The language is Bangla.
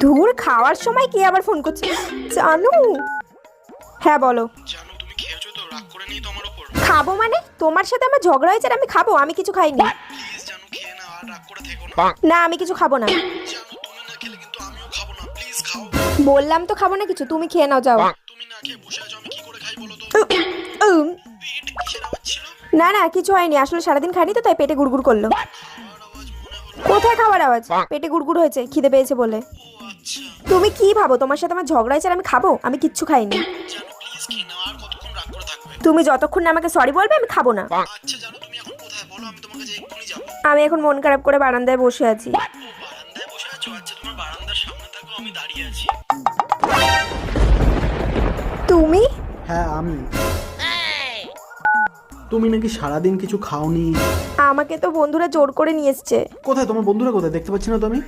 ধুর, খাওয়ার সময় কে আবার ফোন করছে? জানু? হ্যাঁ বলো। জানো তুমি খেয়েছো তো? রাগ করে নেই তোমার উপর? খাবো মানে? তোমার সাথে আমার ঝগড়া হয়েছে আর আমি খাবো? আমি কিছু খাইনি। প্লিজ জানো খেয়ে নাও, আর রাগ করে থেকো না। না, আমি কিছু খাবো না। জানো তুমি না খেলে কিন্তু আমিও খাবো না, প্লিজ খাও। বললাম তো খাবো না কিছু, তুমি খেয়ে নাও, যাও। তুমি না খেয়ে বসে আছো, আমি কি করে খাই বলো তো? উম, পেট কিসের আওয়াজ ছিল? না না, কিছু হয়নি, আসলে সারাদিন খাইনি তো তাই পেটে গুড়গুড় করলো। খাওয়ার আওয়াজ মনে হলো। কোথায় খাবার আওয়াজ? পেটে গুড়গুড় হয়েছে, খিদে পেয়েছে বলে। ও আচ্ছা। তুমি কি ভাবো তোমার সাথে আমার ঝগড়া হয়েছে আর আমি খাবো? আমি কিচ্ছু খাইনি। জানো প্লিজ খেয়ে নাও, আর কতক্ষণ রাগ করে থাকবে? তুমি যতক্ষণ না আমাকে সরি বলবে আমি খাবো না। আচ্ছা জানো তুমি এখন কোথায় বলো, আমি তোমার কাছে এক্ষুনি যাবো। আমি এখন মন খারাপ করে বারান্দায় বসে আছি। ও বারান্দায় বসে আছো? আচ্ছা তোমার বারান্দার সামনে থাকো, আমি দাঁড়িয়ে আছি। তুমি? হ্যাঁ আমি। তুমি নাকি সারাদিন কিছু খাওনি? আমাকে তো বন্ধুরা জোর করে নিয়ে এসছে। কোথায় তোমার বন্ধুরা? কোথায় দেখতে পাচ্ছি না তো আমি।